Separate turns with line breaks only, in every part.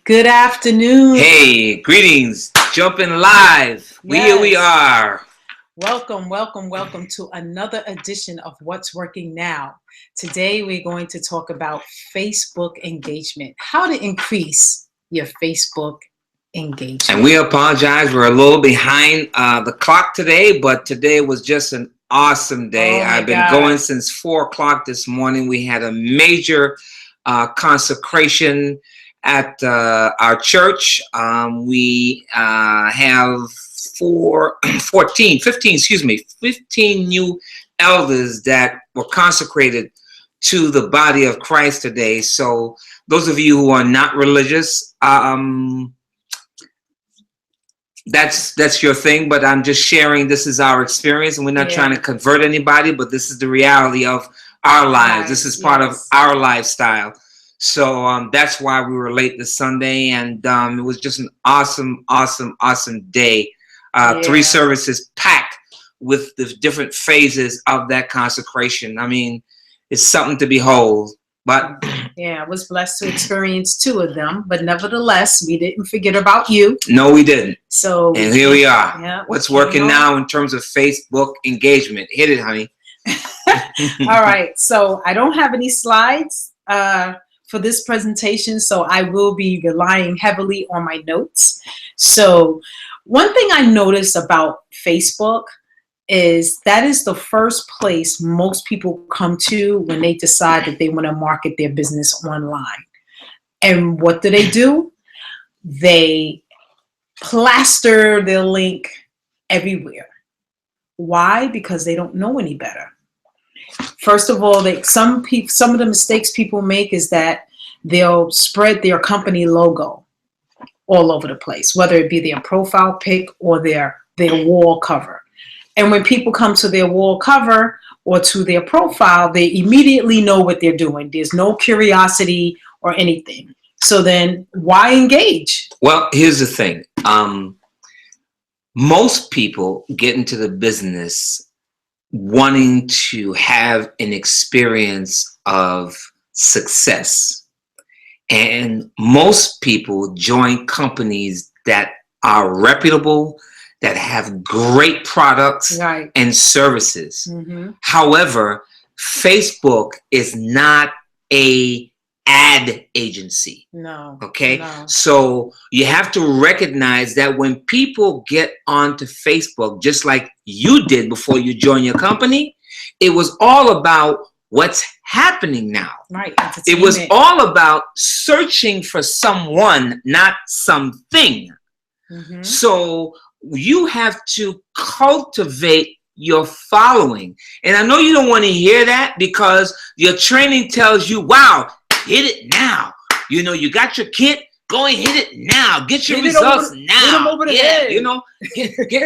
Good afternoon.
Hey, greetings. Jumping live. Here we
Yes.
are.
Welcome to another edition of What's Working Now. Today we're going to talk about Facebook engagement, how to increase your Facebook engagement.
And we apologize. We're a little behind the clock today, but today was just an awesome day.
Oh my
I've been
God.
going since 4 o'clock this morning. We had a major consecration at our church. We have 15 new elders that were consecrated to the body of Christ today. So those of you who are not religious, that's your thing, but I'm just sharing this is our experience, and we're not trying to convert anybody, but this is the reality of our lives. This is part of our lifestyle. So that's why we were late this Sunday, and it was just an awesome day. 3 services packed with the different phases of that consecration. I mean, it's something to behold. But
I was blessed to experience 2 of them, but nevertheless, we didn't forget about you.
No, we didn't.
And
here we are. What's working now in terms of Facebook engagement? Hit it, honey.
All right. So I don't have any slides for this presentation, so I will be relying heavily on my notes. So one thing I noticed about Facebook is that is the first place most people come to when they decide that they want to market their business online. And what do? They plaster their link everywhere. Why? Because they don't know any better. First of all, some of the mistakes people make is that they'll spread their company logo all over the place, whether it be their profile pic or their wall cover. And when people come to their wall cover or to their profile, they immediately know what they're doing. There's no curiosity or anything. So then why engage?
Well, here's the thing. Most people get into the business wanting to have an experience of success. And most people join companies that are reputable, that have great products and services. However, Facebook is not a ad agency.
No.
Okay?
No.
So you have to recognize that when people get onto Facebook, just like you did before you joined your company, it was all about what's happening now.
Right.
It was all about searching for someone, not something. So you have to cultivate your following. And I know you don't want to hear that because your training tells you, wow, hit it now. You know, you got your kit, go and hit it now. Get your results now.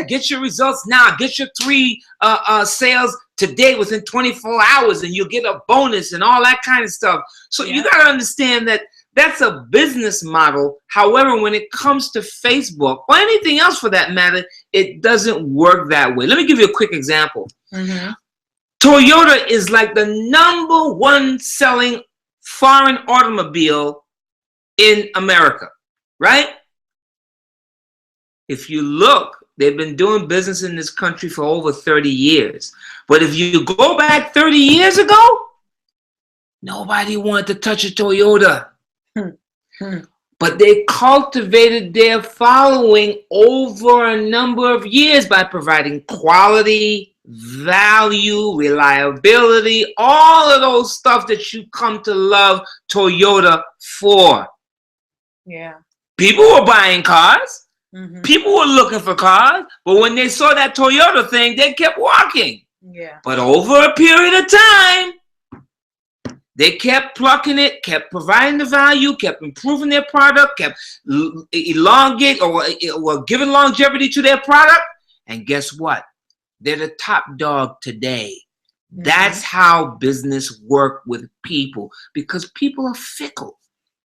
Get your results now. Get your 3 sales today within 24 hours and you'll get a bonus and all that kind of stuff. So you got to understand that that's a business model. However, when it comes to Facebook or anything else for that matter, it doesn't work that way. Let me give you a quick example. Toyota is like the #1 selling foreign automobile in America, right? If you look, they've been doing business in this country for over 30 years. But if you go back 30 years ago, nobody wanted to touch a Toyota. But they cultivated their following over a number of years by providing quality, value, reliability, all of those stuff that you come to love Toyota for. People were buying cars. People were looking for cars. But when they saw that Toyota thing, they kept walking. But over a period of time, they kept plucking it, kept providing the value, kept improving their product, kept elongate or giving longevity to their product. And guess what? They're the top dog today. That's how business work with people, because people are fickle.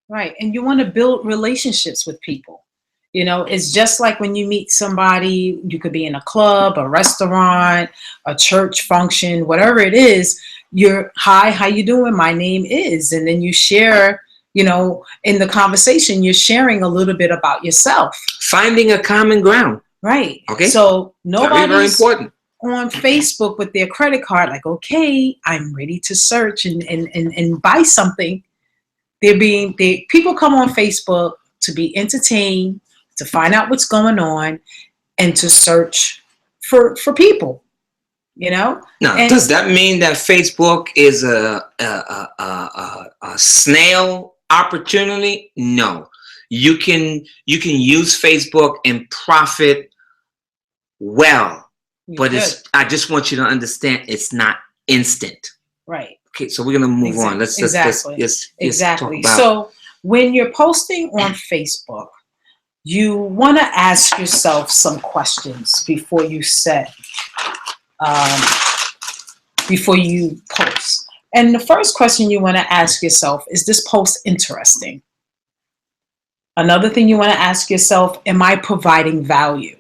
Right. And you want to build relationships with people. You know, it's just like when you meet somebody, you could be in a club, a restaurant, a church function, whatever it is, you're, hi, how you doing? My name is, and then you share You know, in the conversation, you're sharing a little bit about yourself.
Finding a common ground.
Right.
Okay.
So
Very, very
nobody's
important.
on Facebook with their credit card like, okay, I'm ready to search and buy something. People come on Facebook to be entertained, to find out what's going on, and to search for people, you know.
Now,
And
does that mean that Facebook is a snail opportunity? No. You can use Facebook and profit well, but I just want you to understand it's not instant.
Right.
Okay, so we're gonna move on. Let's
exactly.
Talk about.
So when you're posting on Facebook, you want to ask yourself some questions before you before you post. And the first question you want to ask yourself is, this post interesting? Another thing you want to ask yourself, am I providing value?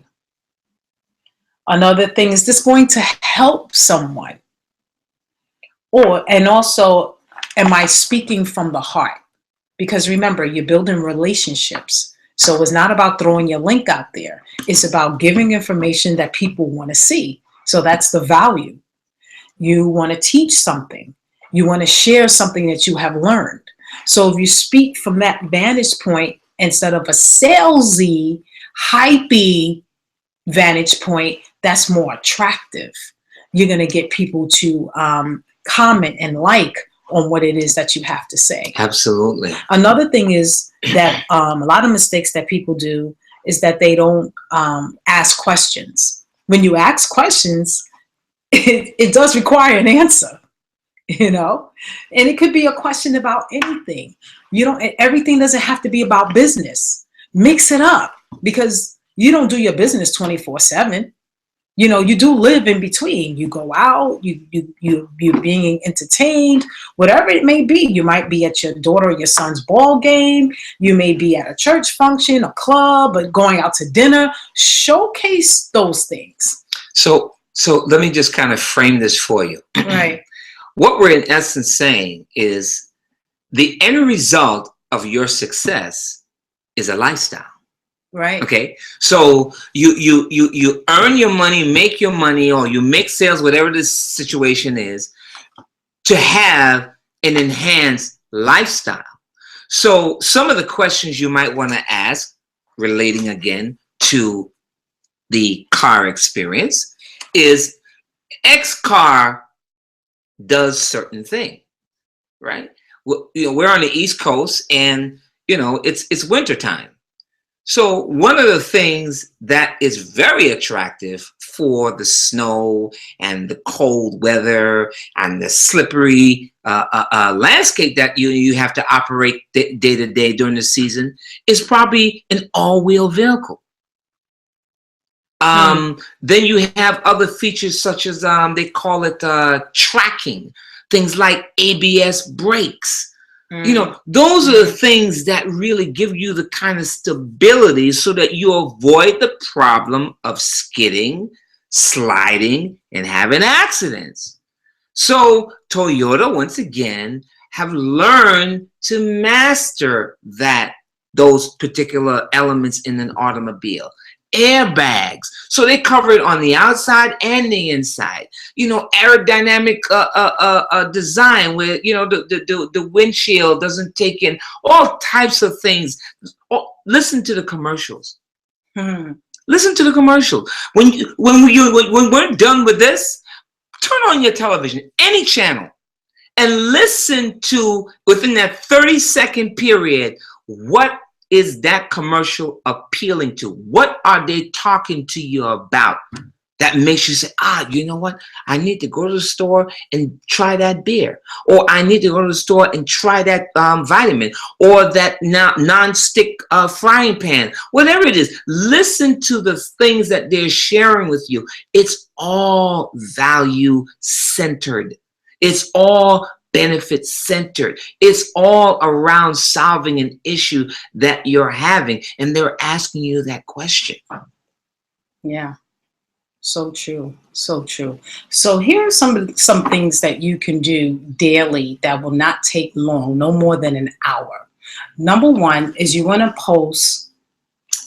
Another thing, is this going to help someone? And also, am I speaking from the heart? Because remember, you're building relationships. So it's not about throwing your link out there. It's about giving information that people want to see. So that's the value. You want to teach something. You want to share something that you have learned. So if you speak from that vantage point instead of a salesy, hypey vantage point, that's more attractive. You're going to get people to comment and like on what it is that you have to say.
Absolutely.
Another thing is that a lot of mistakes that people do is that they don't ask questions. When you ask questions, it does require an answer, you know, and it could be a question about anything. Everything doesn't have to be about business. Mix it up, because you don't do your business 24/7. You know, you do live in between. You go out, you're being entertained, whatever it may be. You might be at your daughter or your son's ball game. You may be at a church function, a club, or going out to dinner. Showcase those things.
So let me just kind of frame this for you.
Right.
What we're in essence saying is the end result of your success is a lifestyle.
Right.
Okay. So you earn your money, make your money, or you make sales, whatever the situation is, to have an enhanced lifestyle. So some of the questions you might want to ask, relating again to the car experience, is X car does certain thing, right? We're on the East Coast, and it's wintertime. So one of the things that is very attractive for the snow and the cold weather and the slippery landscape that you have to operate day to day during the season is probably an all-wheel vehicle. Then you have other features such as they call it tracking, things like ABS brakes. Those are the things that really give you the kind of stability so that you avoid the problem of skidding, sliding, and having accidents. So Toyota, once again, have learned to master those particular elements in an automobile. Airbags, so they cover it on the outside and the inside. Aerodynamic design where the windshield doesn't take in all types of things. Listen to the commercials. Listen to the commercial. When we're done with this, turn on your television, any channel, and listen to, within that 30-second period, what is that commercial appealing to? What are they talking to you about that makes you say, you know what? I need to go to the store and try that beer. Or I need to go to the store and try that vitamin. Or that non-stick frying pan. Whatever it is, listen to the things that they're sharing with you. It's all value-centered. It's all benefit centered. It's all around solving an issue that you're having, and they're asking you that question.
Yeah, so true, so true. So here are some things that you can do daily that will not take long, no more than an hour. Number one is you want to post,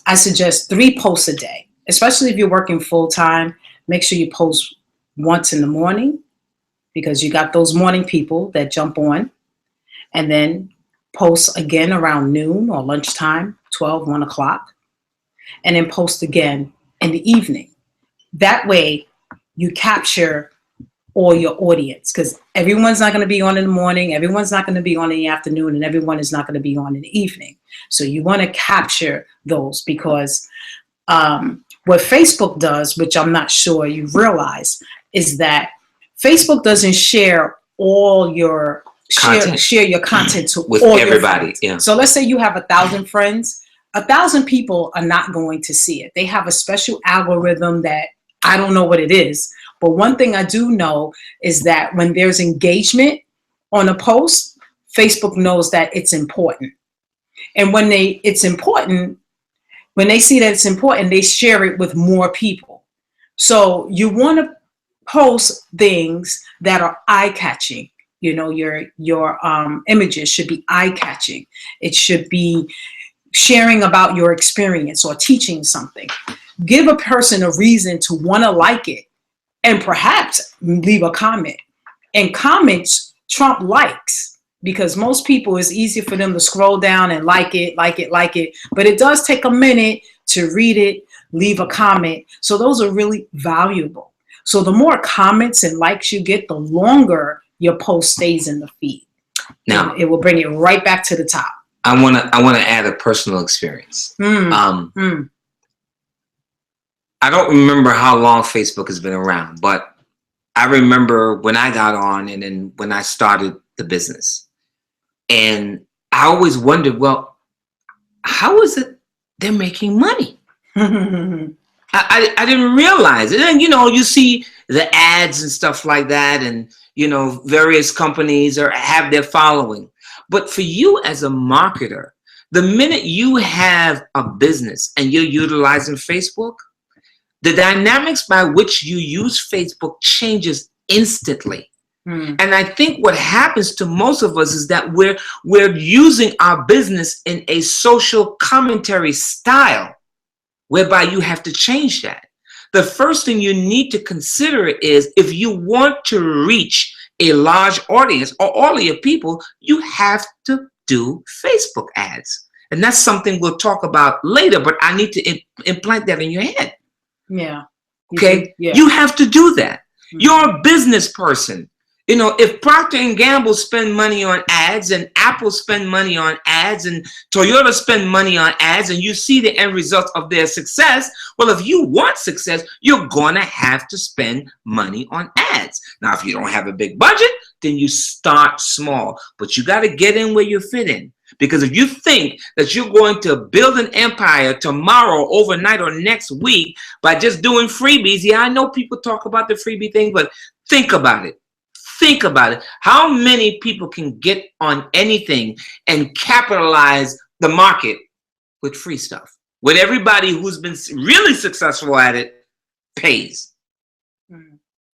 I suggest 3 posts a day, especially if you're working full time. Make sure you post once in the morning, because you got those morning people that jump on, and then post again around noon or lunchtime, 12, 1 o'clock, and then post again in the evening. That way you capture all your audience, because everyone's not going to be on in the morning, everyone's not going to be on in the afternoon, and everyone is not going to be on in the evening. So you want to capture those, because what Facebook does, which I'm not sure you realize, is that Facebook doesn't share all your share your content to
with
all
everybody.
Your friends. So let's say you have 1,000 friends. 1,000 people are not going to see it. They have a special algorithm that I don't know what it is. But one thing I do know is that when there's engagement on a post, Facebook knows that it's important. And when it's important, when they see that it's important, they share it with more people. So you want to post things that are eye-catching. You know, your images should be eye-catching. It should be sharing about your experience or teaching something. Give a person a reason to want to like it, and perhaps leave a comment. And comments trump likes, because most people, it's easier for them to scroll down and like it. But it does take a minute to read it, leave a comment. So those are really valuable. So the more comments and likes you get, the longer your post stays in the feed. Now, and it will bring it right back to the top.
I wanna add a personal experience. I don't remember how long Facebook has been around, but I remember when I got on, and then when I started the business. And I always wondered, well, how is it they're making money? I didn't realize it. And, you know, you see the ads and stuff like that, and, you know, various companies have their following. But for you as a marketer, the minute you have a business and you're utilizing Facebook, the dynamics by which you use Facebook changes instantly. And I think what happens to most of us is that we're using our business in a social commentary style, whereby you have to change that. The first thing you need to consider is, if you want to reach a large audience or all of your people, you have to do Facebook ads. And that's something we'll talk about later, but I need to implant that in your head.
Yeah.
Okay.
Yeah.
You have to do that. You're a business person. You know, if Procter & Gamble spend money on ads, and Apple spend money on ads, and Toyota spend money on ads, and you see the end result of their success, well, if you want success, you're going to have to spend money on ads. Now, if you don't have a big budget, then you start small. But you got to get in where you fit in. Because if you think that you're going to build an empire tomorrow, overnight, or next week by just doing freebies, yeah, I know people talk about the freebie thing, but think about it. Think about it. How many people can get on anything and capitalize the market with free stuff? When everybody who's been really successful at it pays.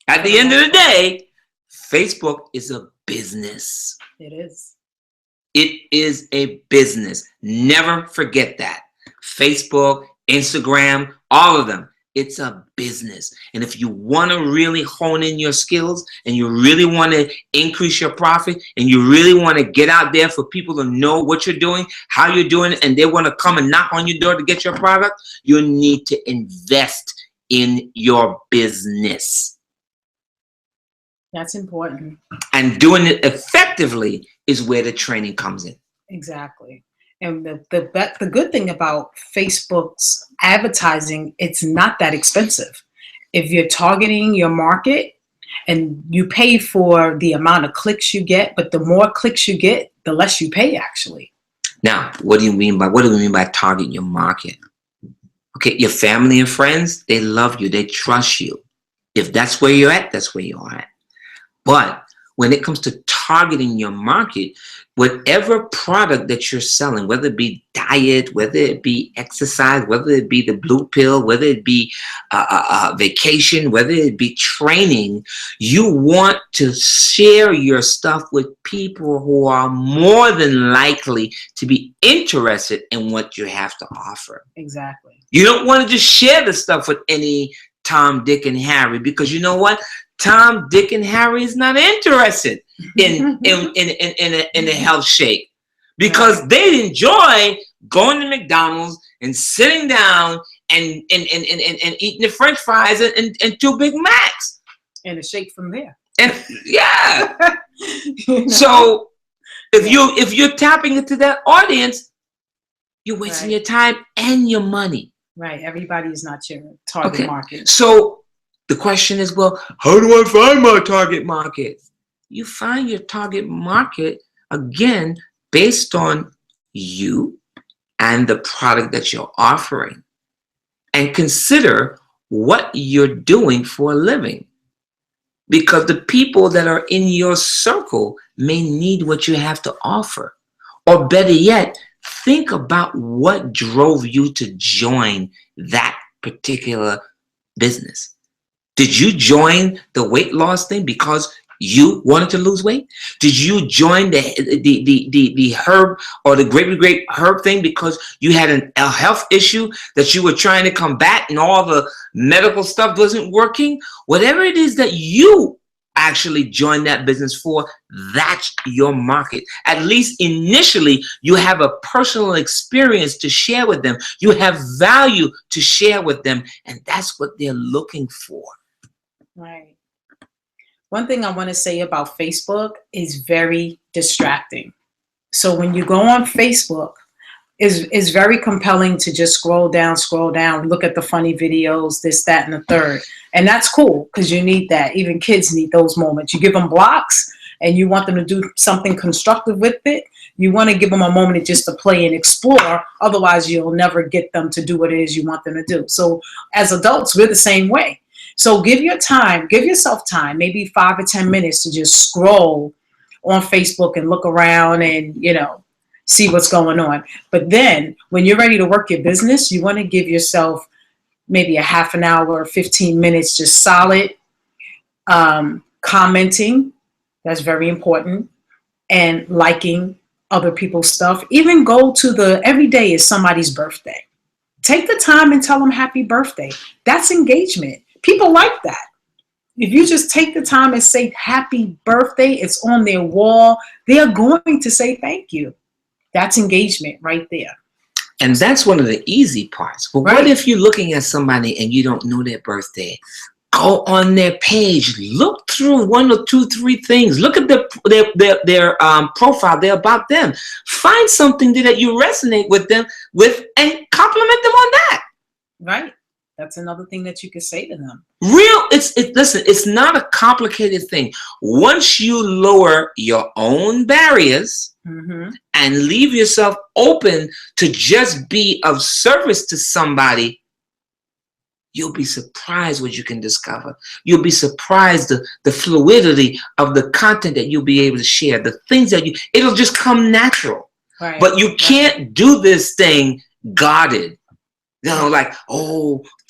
At the end of the day, Facebook is a business.
It is.
It is a business. Never forget that. Facebook, Instagram, all of them. It's a business. And if you want to really hone in your skills, and you really want to increase your profit, and you really want to get out there for people to know what you're doing, how you're doing it, and they want to come and knock on your door to get your product, you need to invest in your business.
That's important.
And doing it effectively is where the training comes in.
Exactly. And the good thing about Facebook's advertising, it's not that expensive. If you're targeting your market, and you pay for the amount of clicks you get, but the more clicks you get, the less you pay, actually.
Now, what do we mean by targeting your market? Okay, your family and friends, they love you, they trust you. If that's where you're at, that's where you are at. But when it comes to targeting your market, whatever product that you're selling, whether it be diet, whether it be exercise, whether it be the blue pill, whether it be vacation, whether it be training, you want to share your stuff with people who are more than likely to be interested in what you have to offer.
Exactly.
You don't want to just share the stuff with any Tom, Dick, and Harry, because you know what? Tom, Dick, and Harry is not interested in a health shake, because they enjoy going to McDonald's and sitting down and eating the French fries and 2 Big Macs
and a shake from there.
And yeah, so if you're tapping into that audience, you're wasting your time and your money.
Right. Everybody is not your target market.
So the question is, well, how do I find my target market? You find your target market, again, based on you and the product that you're offering. And consider what you're doing for a living. Because the people that are in your circle may need what you have to offer. Or better yet, think about what drove you to join that particular business. Did you join the weight loss thing because you wanted to lose weight? Did you join the herb or the grape herb thing because you had a health issue that you were trying to combat and all the medical stuff wasn't working? Whatever it is that you actually joined that business for, that's your market. At least initially, you have a personal experience to share with them. You have value to share with them, and that's what they're looking for.
Right. One thing I want to say about Facebook is very distracting. So when you go on Facebook, it's very compelling to just scroll down, look at the funny videos, this, that, and the third. And that's cool because you need that. Even kids need those moments. You give them blocks and you want them to do something constructive with it. You want to give them a moment just to play and explore. Otherwise, you'll never get them to do what it is you want them to do. So as adults, we're the same way. So give yourself time, maybe 5 or 10 minutes to just scroll on Facebook and look around and, see what's going on. But then when you're ready to work your business, you want to give yourself maybe a half an hour, 15 minutes, just solid commenting. That's very important. And liking other people's stuff. Even go to every day is somebody's birthday. Take the time and tell them happy birthday. That's engagement. People like that. If you just take the time and say happy birthday, it's on their wall, they're going to say thank you. That's engagement right there.
And that's one of the easy parts. But what if you're looking at somebody and you don't know their birthday? Go on their page, look through 1 or 2, 3 things. Look at their profile, their about them. Find something that you resonate with them with and compliment them on that.
Right. That's another thing that you can say to them.
Listen, it's not a complicated thing. Once you lower your own barriers and leave yourself open to just be of service to somebody, you'll be surprised what you can discover. You'll be surprised the fluidity of the content that you'll be able to share, the things that it'll just come natural.
Right.
But you can't do this thing guarded.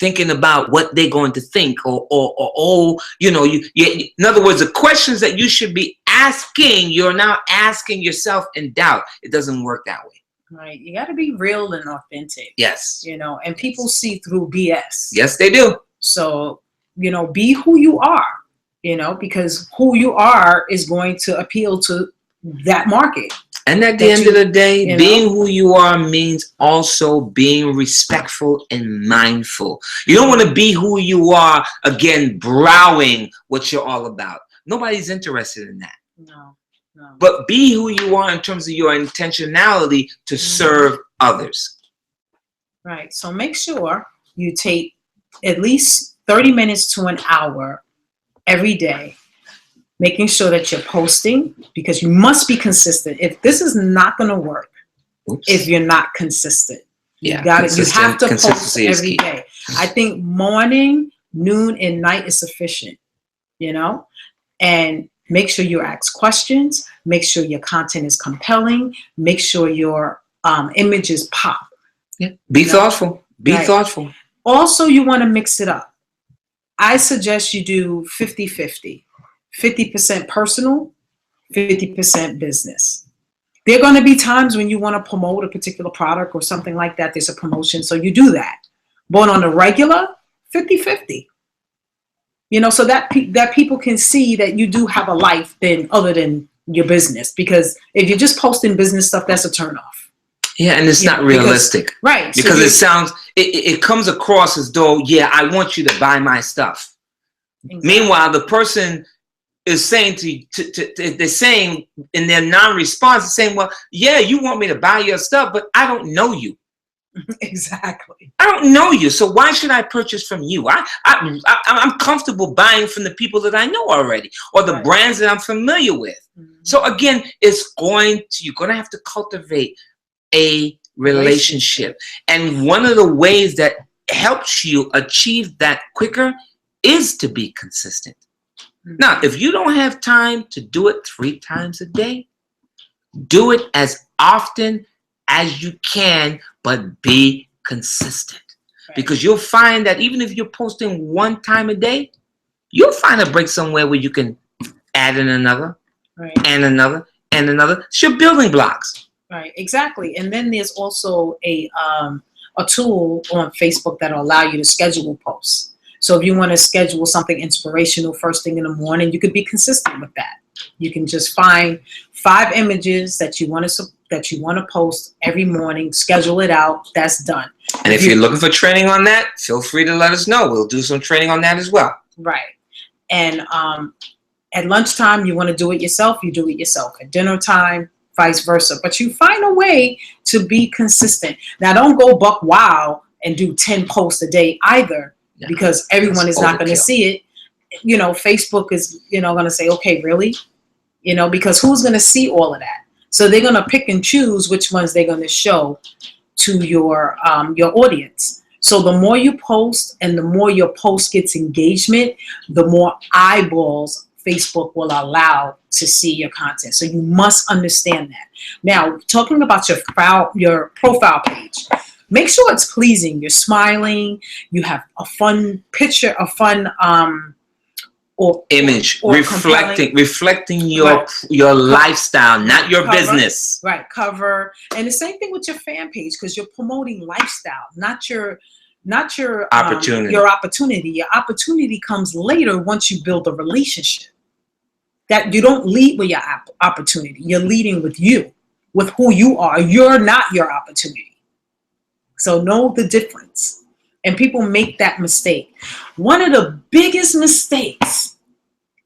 Thinking about what they're going to think, in other words, the questions that you should be asking, you're now asking yourself in doubt. It doesn't work that way.
Right. You got to be real and authentic.
Yes.
And people see through BS.
Yes, they do.
So, be who you are, because who you are is going to appeal to that market.
And at the end of the day, being who you are means also being respectful and mindful. You don't want to be who you are, again, browing what you're all about. Nobody's interested in that.
No.
But be who you are in terms of your intentionality to serve others.
Right. So make sure you take at least 30 minutes to an hour every day, making sure that you're posting, because you must be consistent. If this is not going to work, if you're not consistent, you have to post every day. I think morning, noon, and night is sufficient, and Make sure you ask questions. Make sure your content is compelling. Make sure your images pop.
Yeah. Be thoughtful. Be thoughtful.
Also, you want to mix it up. I suggest you do 50-50. 50% personal, 50% business. There are going to be times when you want to promote a particular product or something like that. There's a promotion, so you do that. But on the regular, 50-50. So that people can see that you do have a life other than your business. Because if you're just posting business stuff, that's a turnoff.
Yeah, and it's not realistic.
Right.
Because it comes across as though, yeah, I want you to buy my stuff. Exactly. Meanwhile, the person is saying they're saying in their non-response, saying, well, yeah, you want me to buy your stuff, but I don't know you.
Exactly.
I don't know you, so why should I purchase from you? I'm comfortable buying from the people that I know already, or the brands that I'm familiar with. Mm-hmm. So again, you're going to have to cultivate a relationship. And one of the ways that helps you achieve that quicker is to be consistent. Mm-hmm. Now, if you don't have time to do it 3 times a day, do it as often as you can, but be consistent. Right. Because you'll find that even if you're posting 1 time a day, you'll find a break somewhere where you can add in another, and another, and another. It's your building blocks.
Right, exactly. And then there's also a tool on Facebook that'll allow you to schedule posts. So if you want to schedule something inspirational first thing in the morning, you could be consistent with that. You can just find 5 images that you want to post every morning, schedule it out. That's done.
And if you're looking for training on that, feel free to let us know. We'll do some training on that as well.
Right. And at lunchtime, you want to do it yourself, you do it yourself. At dinner time, vice versa. But you find a way to be consistent. Now, don't go buck wild and do 10 posts a day either, because everyone is not going to see it. Facebook is, going to say, okay, really? Because who's going to see all of that? So they're going to pick and choose which ones they're going to show to your audience. So the more you post and the more your post gets engagement, the more eyeballs Facebook will allow to see your content. So you must understand that. Now, talking about your profile page, make sure it's pleasing. You're smiling. You have a fun picture, a fun
image, reflecting your lifestyle, not your business.
Right, cover. And the same thing with your fan page, because you're promoting lifestyle, not your
opportunity.
Your opportunity. Your opportunity comes later once you build a relationship. That you don't lead with your opportunity. You're leading with you, with who you are. You're not your opportunity. So know the difference. And people make that mistake. One of the biggest mistakes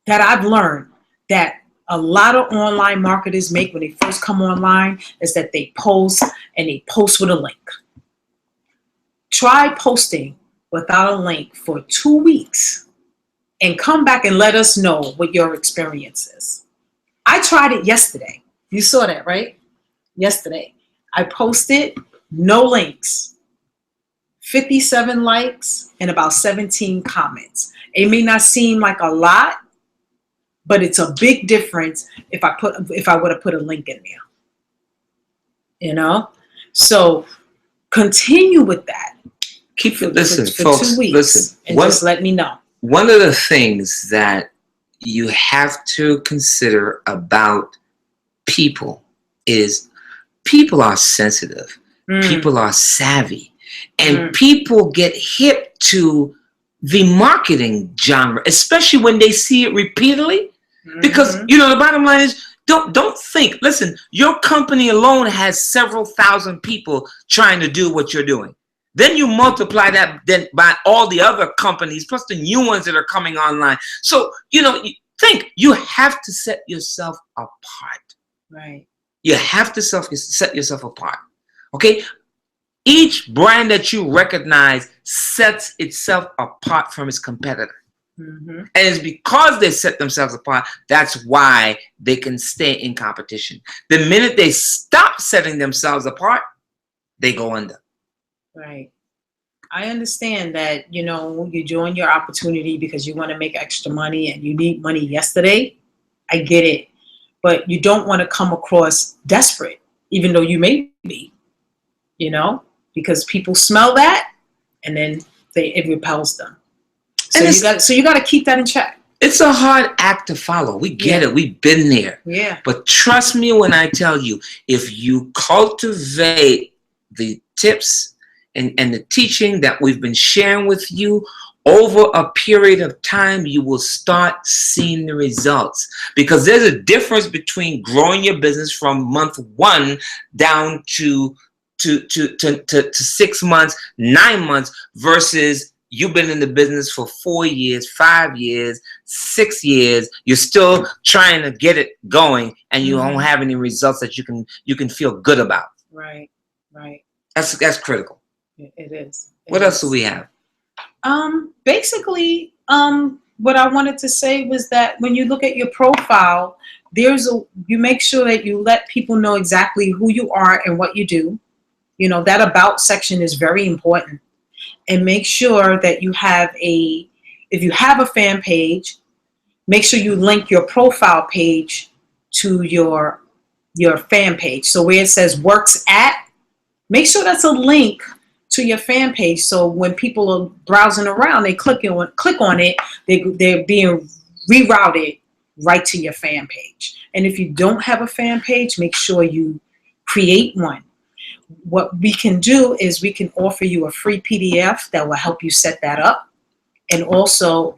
that I've learned that a lot of online marketers make when they first come online is that they post with a link. Try posting without a link for 2 weeks and come back and let us know what your experience is. I tried it yesterday. You saw that, right? Yesterday. I posted no links. 57 likes and about 17 comments. It may not seem like a lot, but it's a big difference if I would have put a link in there. So continue with that.
Listen,
for
folks,
2 weeks,
listen.
And just let me know.
One of the things that you have to consider about people is people are sensitive. People are savvy. And people get hip to the marketing genre, especially when they see it repeatedly. Because, the bottom line is, don't think. Listen, your company alone has several thousand people trying to do what you're doing. Then you multiply that then by all the other companies, plus the new ones that are coming online. So, think you have to set yourself apart.
Right.
You have to set yourself apart. Okay? Each brand that you recognize sets itself apart from its competitor. And it's because they set themselves apart, that's why they can stay in competition. The minute they stop setting themselves apart, they go under.
Right. I understand that, you join your opportunity because you want to make extra money and you need money yesterday. I get it. But you don't want to come across desperate, even though you may be, you know, because people smell that and then it repels them. So you got to keep that in check.
It's a hard act to follow. We get it. We've been there.
Yeah.
But trust me when I tell you, if you cultivate the tips and the teaching that we've been sharing with you over a period of time, you will start seeing the results. Because there's a difference between growing your business from month 1 down to 6 months, 9 months, versus you've been in the business for 4 years, 5 years, 6 years. You're still trying to get it going, and you don't have any results that you can feel good about.
Right.
That's critical.
It is.
What else do we have?
Basically, what I wanted to say was that when you look at your profile, you make sure that you let people know exactly who you are and what you do. You know, that about section is very important. And make sure that if you have a fan page, make sure you link your profile page to your fan page. So where it says works at, make sure that's a link to your fan page. So when people are browsing around, they click on it, they're being rerouted right to your fan page. And if you don't have a fan page, make sure you create one. What we can do is we can offer you a free PDF that will help you set that up. And also,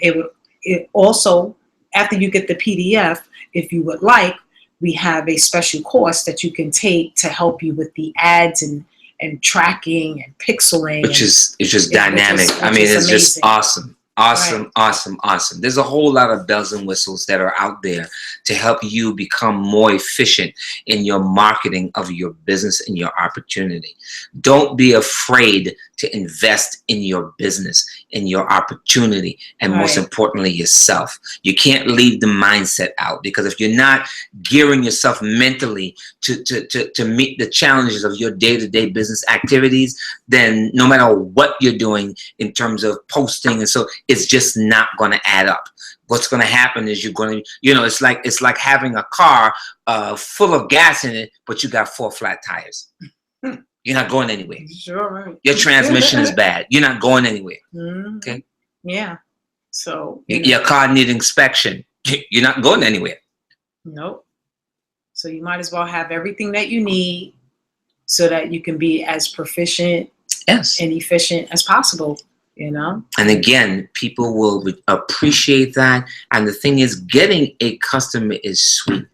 after you get the PDF, if you would like, we have a special course that you can take to help you with the ads and tracking and pixeling.
Which is dynamic. I mean, it's just awesome. Awesome. There's a whole lot of bells and whistles that are out there to help you become more efficient in your marketing of your business and your opportunity. Don't be afraid to invest in your business, in your opportunity, and most importantly, yourself. You can't leave the mindset out, because if you're not gearing yourself mentally to meet the challenges of your day-to-day business activities, then no matter what you're doing in terms of posting, and so it's just not going to add up. What's going to happen is you're going to, it's like having a car full of gas in it, but you got 4 flat tires. You're not going anywhere.
Sure, right.
Your transmission is bad. You're not going anywhere. Okay.
Yeah. So
your car needs inspection. You're not going anywhere.
Nope. So you might as well have everything that you need so that you can be as proficient and efficient as possible. And
again, people will appreciate that. And the thing is, getting a customer is sweet,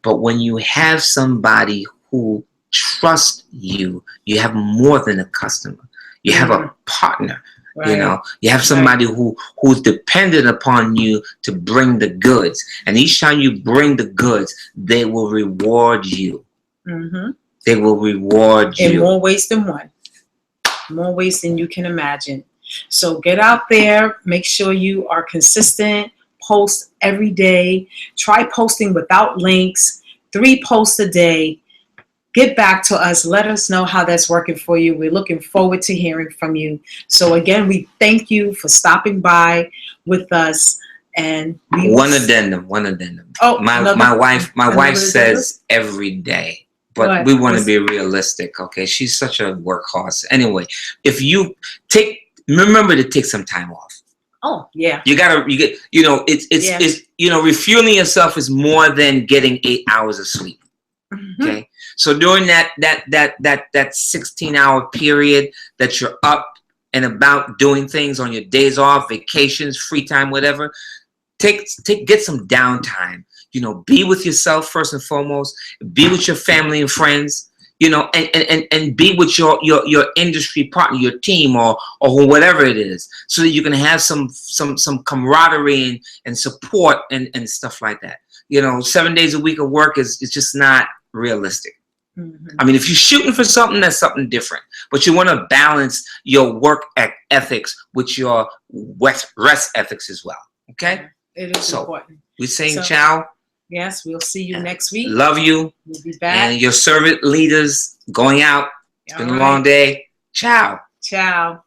but when you have somebody who trusts you, you have more than a customer. You have a partner. You have somebody who's dependent upon you to bring the goods, and each time you bring the goods, they will reward you. They will reward you
in more ways than one, more ways than you can imagine. So get out there, make sure you are consistent, post every day, try posting without links, 3 posts a day. Get back to us. Let us know how that's working for you. We're looking forward to hearing from you. So again, we thank you for stopping by with us. And
one addendum. Oh, my wife says every day, but we want to be realistic. Okay, she's such a workhorse. Anyway, if you remember to take some time off.
Oh yeah.
It's refueling yourself is more than getting 8 hours of sleep. Okay. So during that 16-hour period that you're up and about doing things on your days off, vacations, free time, whatever, get some downtime. Be with yourself first and foremost. Be with your family and friends. And be with your industry partner, your team, or whatever it is, so that you can have some camaraderie and support and stuff like that. 7 days a week of work is just not realistic. I mean, if you're shooting for something, that's something different. But you want to balance your work ethics with your rest ethics as well. Okay?
It is important.
We're saying ciao.
Yes, we'll see you next week.
Love you.
We'll be back.
And your servant leaders going out. It's been a long day. Ciao.
Ciao.